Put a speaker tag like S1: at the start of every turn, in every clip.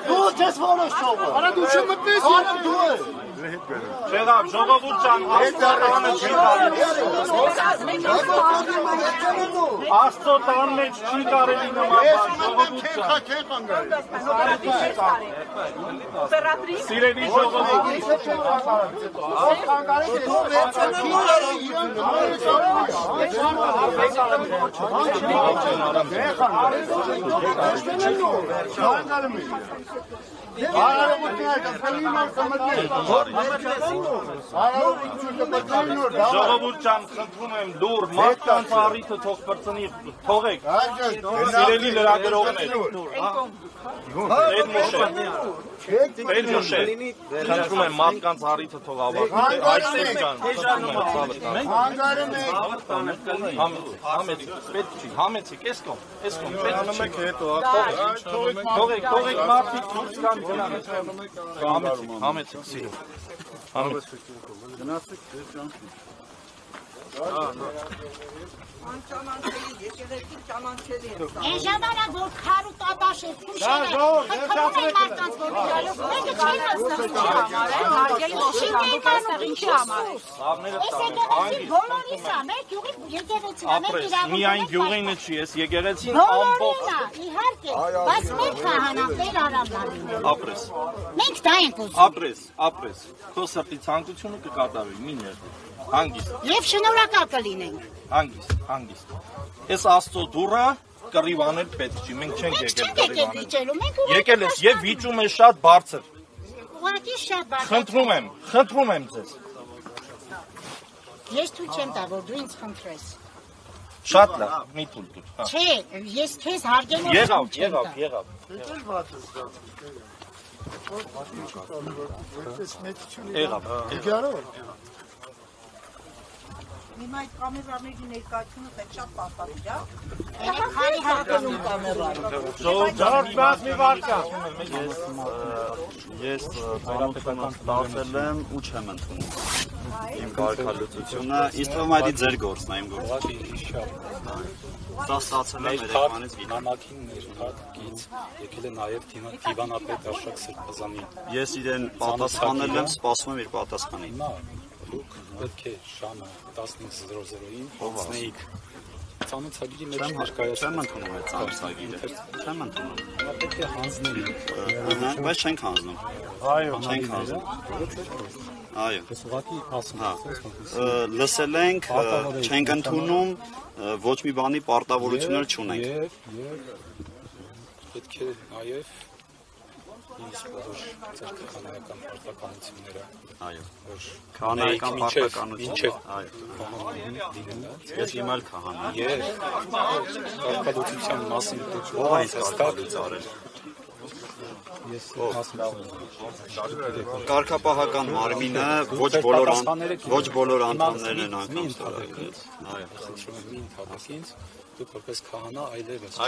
S1: Դու ես որոշ չողը։ Արա դու չմտնես։ Արա դու ես։ Շեղավ, ժողովուրդ ջան, աստծո չի կարելի։ Աստծո տան մեջ չի կարելի նման բան, ժողովուրդ ջան։ Սիրելի ժողովուրդ։ Ժողովուրդ ջան, խնդրում եմ լուր, մարդկանց առիթը թող բրծնի, թողեք, սիրելի լրագրողներ, Պետմոշե, խնդրում եմ մարդկանց առիթը թող ավարտի, այստեղ ջան, համեցիք, ես կոմ, թողեք մարդիկ դուրս կան համեցիք, սիրում, գնացիք,
S2: Են ժամանակ, որ քար ու տապաշ է փուշել է, խնդրում են մարդկանց, որ իրալով, մեկը չի մասնվում հարգել ոշիկանդուկ այստեղ ինչի համար է։ Ես եկեղեցին բոլորիս է, մեր գյուղի եկեղեցին է, մեր իրավունք
S1: միայն գյուղինը չի, ես եկեղեցին
S2: բոլորին է, իհարկե, բայց մեր քահանաներ արամնալին։
S1: Ապրես։
S2: Մենք դա ենք ուզում։
S1: Ապրես, քո սրտի ցանկությունը կկատարվի, մի ներդի, հանգիստ։
S2: Եվ շնորհակալ կլինենք։
S1: Հանգիստ։ Ես Աստծո դուռը կռիվանել պետք չի, մենք չենք եկել կռիվանել։ Եկել ես եւ վիճում ես շատ բարձր։
S2: Ուղղակի շատ բարձր։
S1: Խնդրում եմ ձեզ։
S2: Ես թույլ չեմ տա, որ դու ինձ խնդրես։
S1: Շատ լավ, մի թույլ տուր։
S2: Չէ, ես քեզ հարգելով
S1: Եղավ։
S3: Հիմա այդ կամերաների ներկայությունը պետք շատ պարտադիր է։
S2: Քանի հարկանում կամերան։
S1: Ժողովուրդ մի վարքա։
S4: Ես հանրապետական ստացել եմ ու չեմ ընդունում։ Իմ կարգալուծությունը, ինձ թվում է այդ ձեր գործն է, իմ գործը։ Սա ստացել եմ երեքմանից վիդեո։
S5: Նամակին ներկայից եկել է նաև դիվանապետ Արշակ Սրբազանի։
S4: Ես իրեն պատասխանել եմ, սպասում եմ իր պատասխանին։
S5: Դուք պետք է ժամը 15:00-ին հասնեիք ծանոթագիրի մեջ ներկայացնել։
S4: Չեմ ընդունում այդ ծանոթագիրը։ Չեմ ընդունում։
S5: Պետք է հանձնել։
S4: Բայց չենք հանձնում։
S1: Այո,
S4: չենք հանձնում։ Այո։
S5: Ես ուղղակի ասում եմ։
S4: Լսել ենք, չենք ընդունում, ոչ մի բանի պարտավորություններ չունենք։
S5: Եվ պետք է նաև ինձ բոլոր ձեր քահանայական պարտականությունները
S4: Այո, քահանայական պարտականություն, այո, ես հիմա էլ քահանա եմ։
S5: Եվ կարգալուծության մասին
S4: ով է կարգալուծ արել։
S5: Ես ասում եմ
S4: Կարգապահական մարմինը ոչ բոլոր անդամներն են անգամ ստորագրել։ Այո,
S5: խնդրում եմ մի ընդհանրեք ինձ դուք որպես քահանա այլևս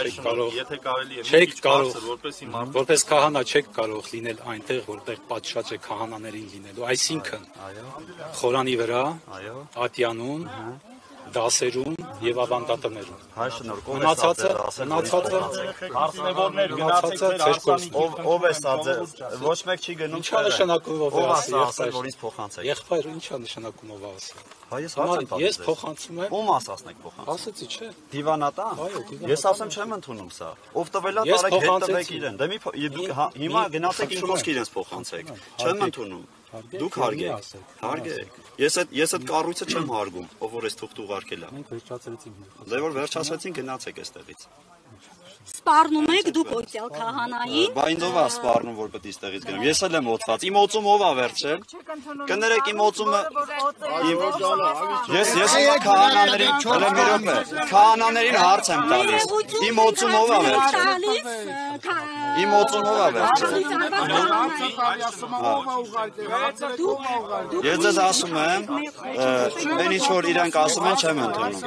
S1: եթե կարելի է մի քիչ բարձր որպեսի մարդը
S5: որպես քահանա չեք կարող լինել այնտեղ որտեղ պատշաճ է քահանաներին լինելու այսինքն խորանի վրա ատյանում դասերում եւ ավանդատներում
S4: հայ շնորհքով
S5: մնացածը
S1: հարցնեվորներ գնացեք ձեր
S4: հարսանիք ով է սա ոչ մեկ չի գնում
S5: ինչա նշանակում ով է
S4: ասել որ ինձ փոխանցեք
S5: եղբայր ինչա նշանակում ով է ասել
S4: Ես
S5: փոխանցում եմ
S4: ում ասացնեք փոխանցում
S5: ասեցի չէ
S4: դիվանատան ես ասեմ չեմ ընդունում սա ով տվելա տարեք հետ տվեք իրեն դե մի դուք հիմա գնացեք իմ խոսք իրենց փոխանցեք չեմ ընդունում դուք հարգեք ես այդ կառույցը չեմ հարգում ով որ էս թուղթ ուղարկել է
S5: մենք վերջացրեցինք
S4: դե որ վերջացրեցին գնացեք այստեղից
S6: Սպառնում եք դուք օծյալ քահանային։
S4: Բա ինձ ով է սպառնում որ պետք է այստեղից գնամ։ Ես էլ եմ օծված։ Իմ օծում ով է վերցրել։ Կներեք իմ օծումը Ես քահանաներին քահանաներին հարց եմ տալիս։ Իմ օծում ով է վերցրել։ Իմ օծում ով է վերցրել։ Ես ձեզ ասում եմ, այն ինչ որ իրանք ասում են չեմ ընդունում։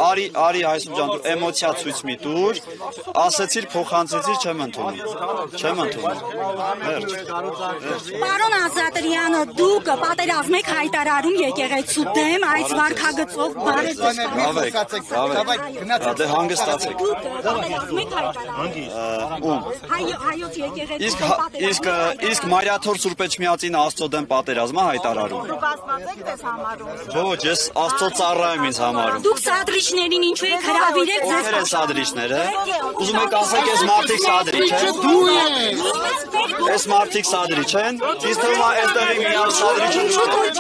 S4: Արի այսօր ջան դու էմոցիա ցույց մի տուր ասեցիր փոխանցեցիր չեմ ընդունում։ Չեմ ընդունում։ Վերջ։
S6: Պարոն Ազատրյանը, դուք պատերազմ եք հայտարարում եկեղեցու դեմ այս վարքագծով
S4: Դե հանգստացեք։
S6: Դուք պատերազմ եք հայտարարում։ Հայոց եկեղեցու
S4: Իսկ Մարիաթոր Սուրբ Էջմիածին Աստծո դեմ պատերազմը հայտարարում։ Ոչ, ես Աստծո ծառա եմ ինձ համարում։
S6: Դուք սադրիչներին ինչու եք հրավիրել ձեզ։
S4: Ովքեր են սադրիչները։ Ուզում եք ասեք, ես մարդիկ սադրիչ են։ Ես մարդիկ սադրիչ են։ Իսկ թվում է այստեղի միակ սադրիչը դուք եք։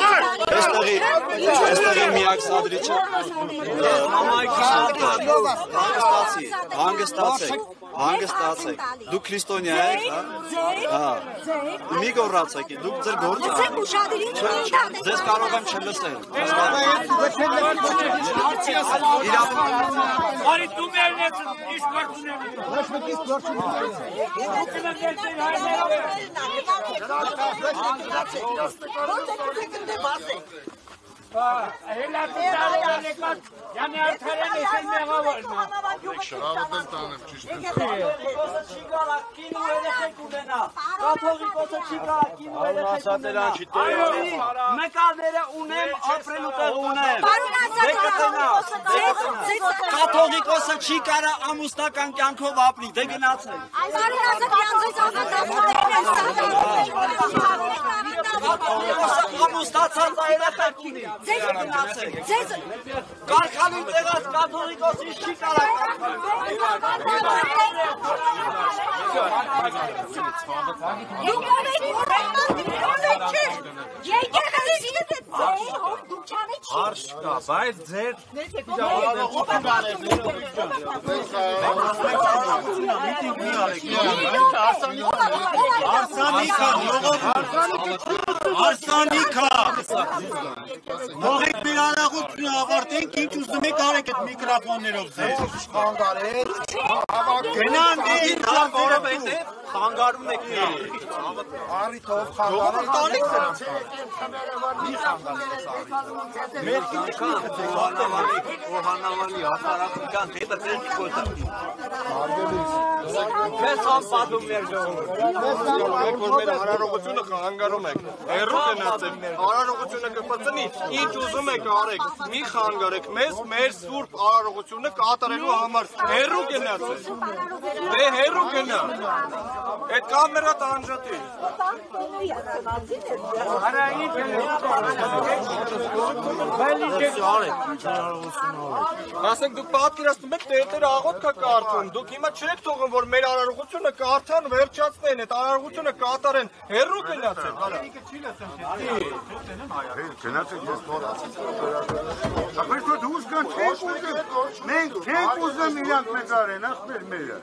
S4: Այստեղի միակ սադրիչը։ Հանգստացեք։ Դուք քրիստոնյա եք, հա։ Մի գոռացեք, դուք ձեր գործը։ Ձեզ կարող եմ չլսել։
S7: Արի դու մերնեց իշ գործուներ։ Հելա դալը եկած յանի արդարեն էսեն մեղավորն։
S8: Շարավտել տանեմ ճիշտ։
S9: Կաթողիկոսը չի գալա կինու երեխեք ունենա։ Կաթողիկոսը չի գալա կինու երեխեք ունենա։ Մեկալները ունեմ, ապրելու տեղ ունեմ։ Կաթողիկոսը չի կարա ամուսնական կյանքով ապրի, դե գնացեք։ Ամուսնացած այրատակ ունի։ Ձեզ գնացեք։ Կարգալին տեղած կաթողիկոսի չի կարա։
S1: Հարց կա, բայց ձեր
S7: Արսանիքա Թողեք մեր արաղությունը ավարտենք, ինչ ուզում եք արեք այդ միկրոֆոններով ձեզ։ Գնան որովհետև խանգարում եք
S1: առիթով խանգարեք
S9: Մեր կողանավալի հասարակության հետը ձեզ կոտա։ Մեզ համպատում մեր ժողովուրդ։
S1: Եք որ մեր հարարողությունը խանգարում եք, հեռու գնացեք, հարարողությունը կպծնի, ինչ ուզում եք արեք, մի խանգարեք մեզ, մեր սուրբ հարարողությունը կատարելու համար, հեռու գնացեք, դե հեռու գնա, այդ կամերա տանջատի։ Ասենք դուք պատկերացնում եք տերտերը աղոտ կա կարդում, դուք հիմա չեք թողում, որ մեր արարողությունը կարդան, վերջացնեն, այդ արարողությունը կատարեն, հեռու գնացեք, արա։
S8: Գնացեք ես նորացեք։ Ապեր դու ուզգան չենք ուզեմ, մենք չենք ուզեմ իրանք մեզ արեն, ախպեր մերը։